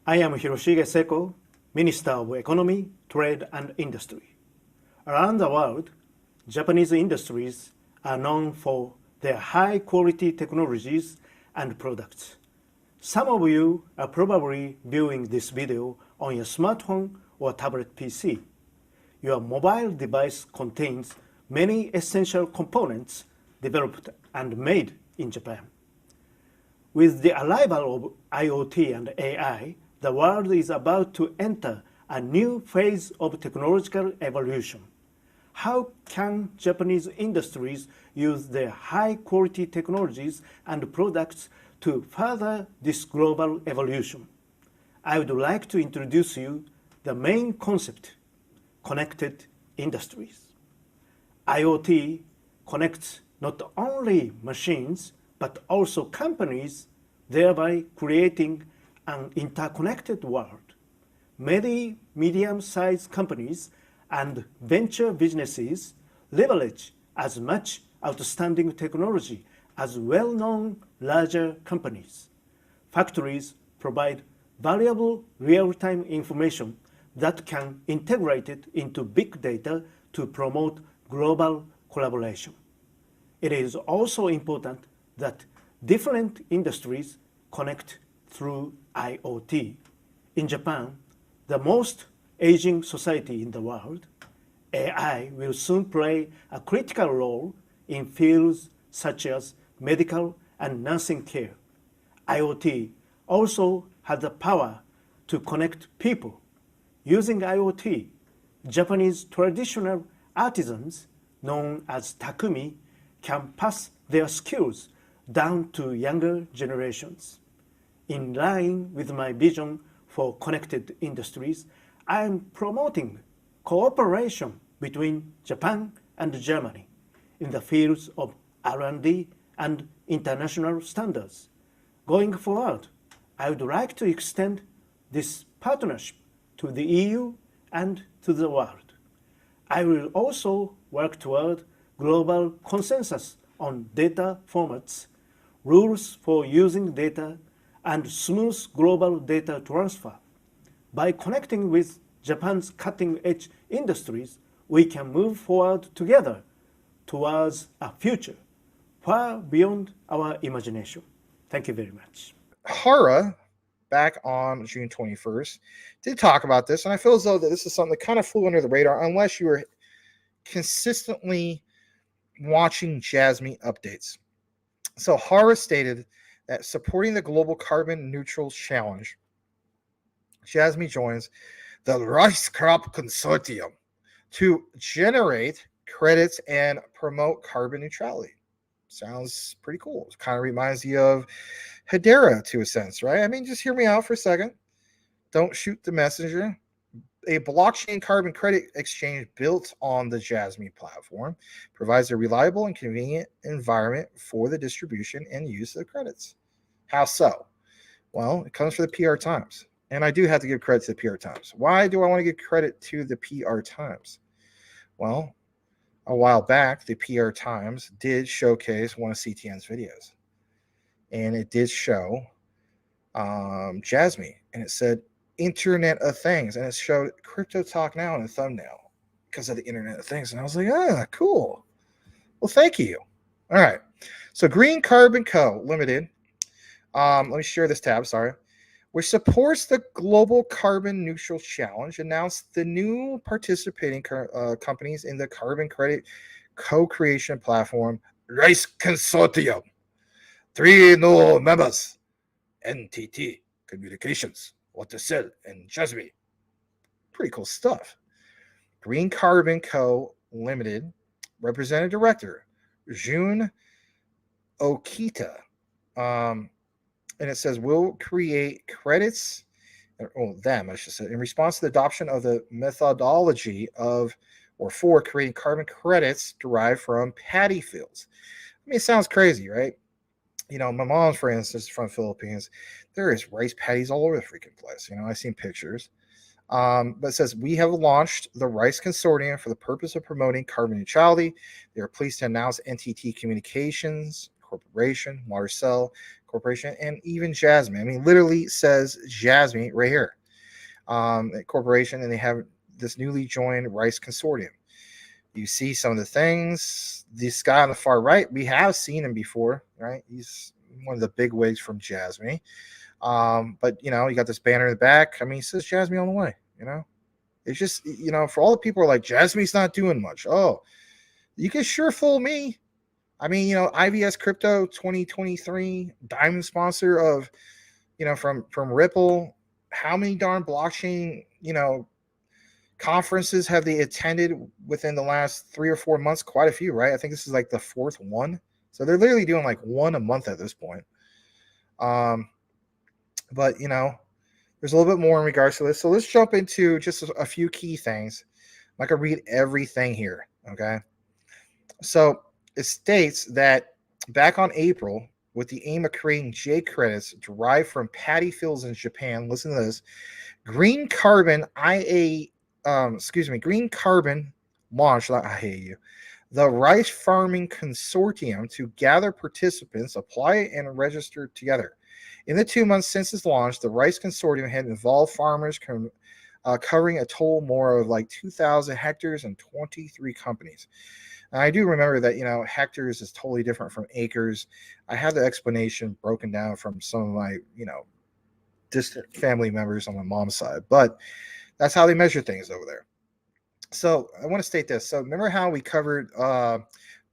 I am Hiroshige Seko, Minister of Economy, Trade and Industry. Around the world, Japanese industries are known for their high-quality technologies and products. Some of you are probably viewing this video on your smartphone or tablet PC. Your mobile device contains many essential components developed and made in Japan. With the arrival of IoT and AI, the world is about to enter a new phase of technological evolution. How can Japanese industries use their high-quality technologies and products to further this global evolution? I would like to introduce you the main concept, connected industries. IoT connects not only machines, but also companies, thereby creating an interconnected world. Many medium-sized companies and venture businesses leverage as much outstanding technology as well-known larger companies. Factories provide valuable real-time information that can integrate it into big data to promote global collaboration. It is also important that different industries connect through IoT. In Japan, the most aging society in the world, AI will soon play a critical role in fields such as medical and nursing care. IoT also has the power to connect people. Using IoT, Japanese traditional artisans, known as takumi, can pass their skills down to younger generations. In line with my vision for connected industries, I am promoting cooperation between Japan and Germany in the fields of R&D and international standards. Going forward, I would like to extend this partnership to the EU and to the world. I will also work toward global consensus on data formats, rules for using data, and smooth global data transfer. By connecting with Japan's cutting-edge industries, we can move forward together towards a future far beyond our imagination. Thank you very much. Hara, back on June 21st, did talk about this, and I feel as though that this is something that kind of flew under the radar unless you were consistently watching Jasmy updates. So Hara stated that supporting the global carbon neutral challenge, Jasmy joins the Rice Crop Consortium to generate credits and promote carbon neutrality. Sounds pretty cool. It kind of reminds you of Hedera to a sense, right? I mean, just hear me out for a second. Don't shoot the messenger. A blockchain carbon credit exchange built on the Jasmy platform provides a reliable and convenient environment for the distribution and use of the credits. How so? Well, it comes from the PR Times. And I do have to give credit to the PR Times. Why do I want to give credit to the PR Times? Well, a while back, the PR Times did showcase one of CTN's videos. And it did show Jasmy. And it said, Internet of Things, and it showed Crypto Talk Now in the thumbnail because of the Internet of Things. And I was like, cool. Well, thank you. All right. So Green Carbon Co. Limited, let me share this tab, sorry, which supports the Global Carbon Neutral Challenge, announced the new participating companies in the carbon credit co-creation platform, Rice Consortium. 3 new members, NTT Communications, Watercell, and Jasmy. Pretty cool stuff. Green Carbon Co. Limited, Representative Director, Jun Okita. And it says, we'll create credits, I should say, in response to the adoption of the methodology for creating carbon credits derived from paddy fields. I mean, it sounds crazy, right? You know, my mom's, for instance, from Philippines. There is rice paddies all over the freaking place. You know, I've seen pictures. But it says, we have launched the Rice Consortium for the purpose of promoting carbon neutrality. They are pleased to announce NTT Communications Corporation, Watercell, Corporation, and even Jasmine. I mean, literally says Jasmy right here. Corporation, and they have this newly joined Rice Consortium. You see some of the things. This guy on the far right, we have seen him before, right? He's one of the big wigs from Jasmy. But you got this banner in the back. I mean, it says Jasmy on the way. It's just for all the people who are like, Jasmy's not doing much. Oh, you can sure fool me. I mean, IVS Crypto 2023 diamond sponsor of, from Ripple. How many darn blockchain, conferences have they attended within the last 3 or 4 months? Quite a few, right? I think this is like the 4th one. So they're literally doing like one a month at this point. But there's a little bit more in regards to this. So let's jump into just a few key things. I'm not gonna read everything here. Okay. So it states that back on April, with the aim of creating J credits derived from paddy fields in Japan. Listen to this. Green Carbon Green Carbon launched, I hate you, the Rice Farming Consortium to gather participants, apply and register together. In the 2 months since its launch, the Rice Consortium had involved farmers covering a total more of like 2,000 hectares and 23 companies. And I do remember that, hectares is totally different from acres. I have the explanation broken down from some of my, distant family members on my mom's side, but that's how they measure things over there. So I want to state this. So remember how we covered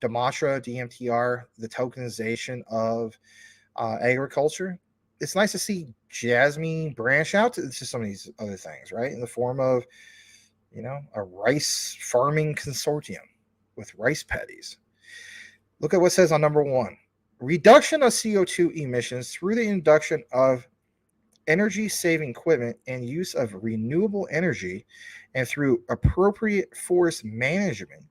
DMTR, the tokenization of agriculture? It's nice to see Jasmy branch out to some of these other things, right? In the form of, a rice farming consortium with rice paddies. Look at what it says on number 1. Reduction of CO2 emissions through the introduction of energy-saving equipment and use of renewable energy, and through appropriate forest management,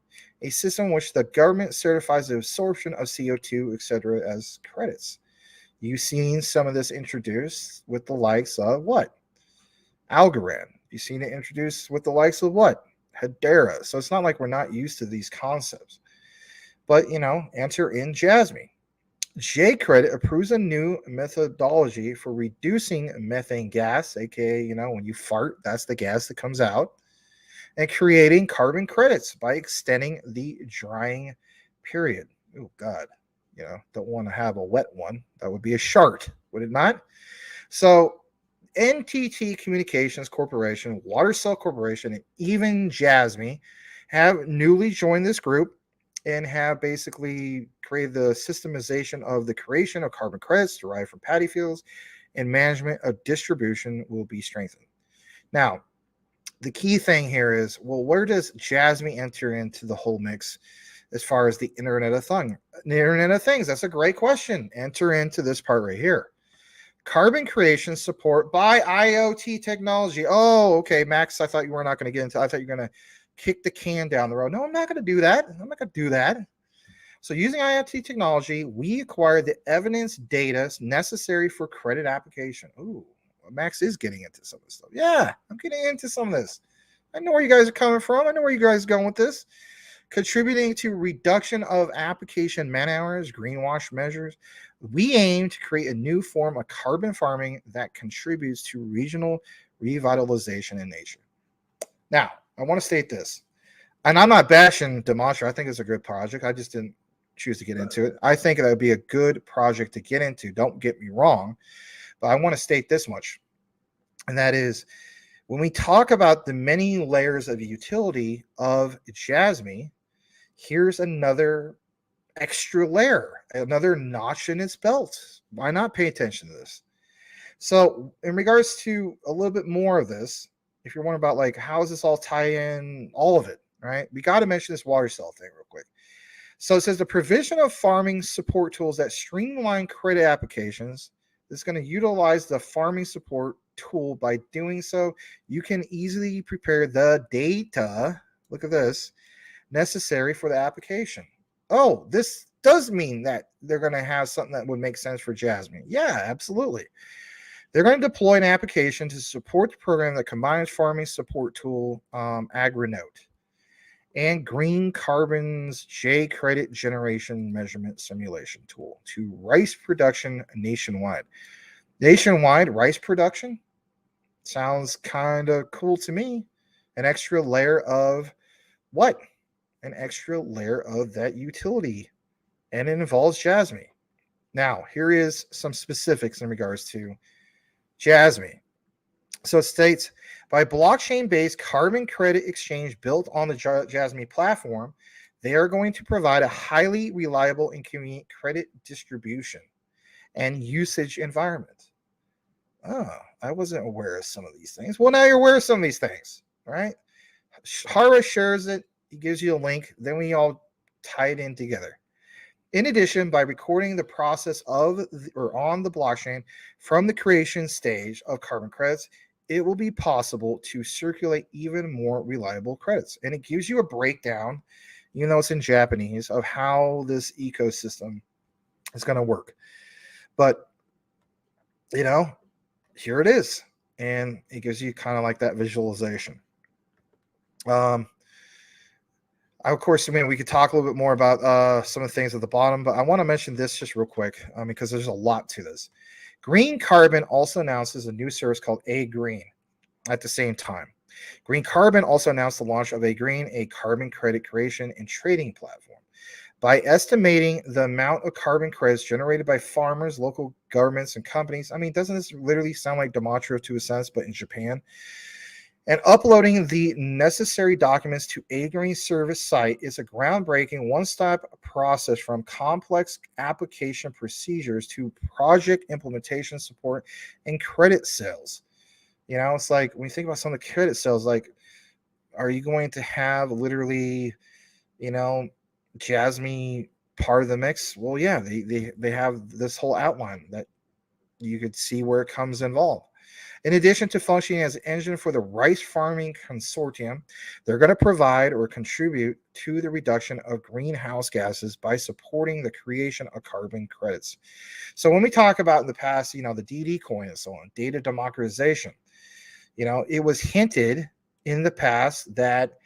a system in which the government certifies the absorption of CO2, etc., as credits. You've seen some of this introduced with the likes of what? Algorand. You've seen it introduced with the likes of what? Hedera. So it's not like we're not used to these concepts. But, enter in Jasmy. J Credit approves a new methodology for reducing methane gas, aka, when you fart, that's the gas that comes out, and creating carbon credits by extending the drying period. Oh, God. Don't want to have a wet one. That would be a shart, would it not? So NTT Communications Corporation, Watercell Corporation, and even Jasmy have newly joined this group and have basically created the systemization of the creation of carbon credits derived from paddy fields, and management of distribution will be strengthened. Now, the key thing here is, well, where does Jasmy enter into the whole mix as far as the Internet of Things? The Internet of Things, that's a great question. Enter into this part right here. Carbon creation support by IoT technology. Oh, okay, Max, I thought you were not going to get into, I thought you were going to kick the can down the road. No, I'm not going to do that. I'm not going to do that. So using IoT technology, we acquire the evidence data necessary for credit application. Ooh, Max is getting into some of this stuff. Yeah, I'm getting into some of this. I know where you guys are coming from. I know where you guys are going with this. Contributing to reduction of application man hours, greenwash measures. We aim to create a new form of carbon farming that contributes to regional revitalization in nature. Now, I want to state this, and I'm not bashing Demontra. I think it's a good project. I just didn't choose to get into it. I think that would be a good project to get into. Don't get me wrong, but I want to state this much, and that is, when we talk about the many layers of utility of Jasmy, here's another extra layer, another notch in its belt. Why not pay attention to this? So in regards to a little bit more of this, if you're wondering about like, how does this all tie in, all of it, right? We got to mention this water cell thing real quick. So it says the provision of farming support tools that streamline credit applications. This is going to utilize the farming support tool. By doing so, you can easily prepare the data, look at this, necessary for the application. Oh, this does mean that they're going to have something that would make sense for Jasmine. Yeah, absolutely. They're going to deploy an application to support the program that combines farming support tool, AgriNote. and Green Carbon's J credit generation measurement simulation tool to rice production nationwide. Nationwide rice production sounds kind of cool to me. An extra layer of what? An extra layer of that utility, and it involves Jasmy. Now, here is some specifics in regards to Jasmy. So it states, by blockchain-based carbon credit exchange built on the Jasmy platform, they are going to provide a highly reliable and convenient credit distribution and usage environment. Oh, I wasn't aware of some of these things. Well, now you're aware of some of these things, right? Hara shares it. He gives you a link. Then we all tie it in together. In addition, by recording the process of or on the blockchain from the creation stage of carbon credits, it will be possible to circulate even more reliable credits. And it gives you a breakdown, you know, it's in Japanese, of how this ecosystem is going to work. But, you know, here it is. And it gives you kind of like that visualization. Of course, I mean, we could talk a little bit more about some of the things at the bottom, but I want to mention this just real quick because there's a lot to this. Green Carbon also announces a new service called A Green at the same time. Green Carbon also announced the launch of A Green, a carbon credit creation and trading platform. By estimating the amount of carbon credits generated by farmers, local governments, and companies, I mean, doesn't this literally sound like Demonstrative to a sense, but in Japan? And uploading the necessary documents to A Green service site is a groundbreaking one-step process from complex application procedures to project implementation support and credit sales. You know, it's like when you think about some of the credit sales, like, are you going to have literally, you know, Jasmy part of the mix? Well, yeah, they have this whole outline that you could see where it comes involved. In addition to functioning as an engine for the rice farming consortium, they're going to provide or contribute to the reduction of greenhouse gases by supporting the creation of carbon credits. So when we talk about in the past, you know, the DD coin and so on, data democratization, you know, it was hinted in the past that,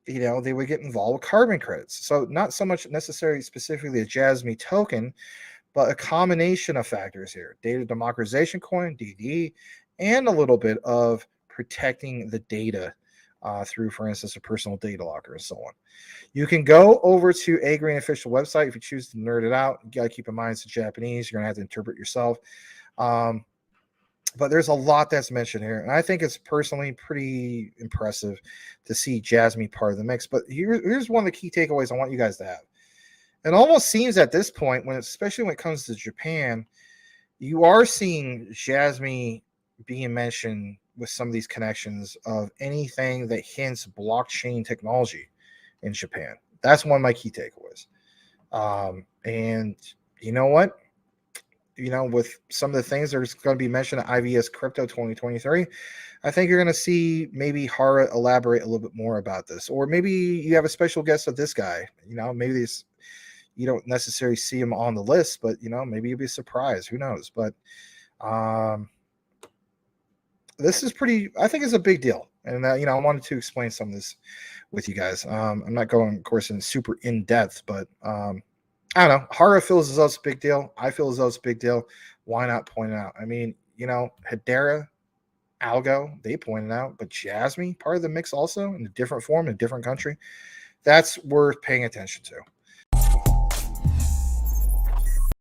you know, they would get involved with carbon credits. So not so much necessarily specifically a Jasmy token, but a combination of factors here. Data democratization coin, DD, and a little bit of protecting the data through, for instance, a personal data locker and so on. You can go over to A Green official website if you choose to nerd it out. You got to keep in mind it's Japanese. You're going to have to interpret yourself. But there's a lot that's mentioned here. And I think it's personally pretty impressive to see Jasmy part of the mix. But here's one of the key takeaways I want you guys to have. It almost seems at this point, especially when it comes to Japan, you are seeing Jasmy being mentioned with some of these connections of anything that hints blockchain technology in Japan. That's one of my key takeaways. And you know what? You know, with some of the things that are going to be mentioned at IVS Crypto 2023, I think you're going to see maybe Hara elaborate a little bit more about this. Or maybe you have a special guest of this guy. You know, maybe these, you don't necessarily see him on the list, but, you know, maybe you'll be surprised. Who knows? But this is pretty, I think it's a big deal. And, you know, I wanted to explain some of this with you guys. I'm not going, of course, in super in-depth, but I don't know. Hara feels as though it's a big deal. I feel as though it's a big deal. Why not point it out? I mean, you know, Hedera, Algo, they pointed out, but Jasmy, part of the mix also in a different form, in a different country. That's worth paying attention to.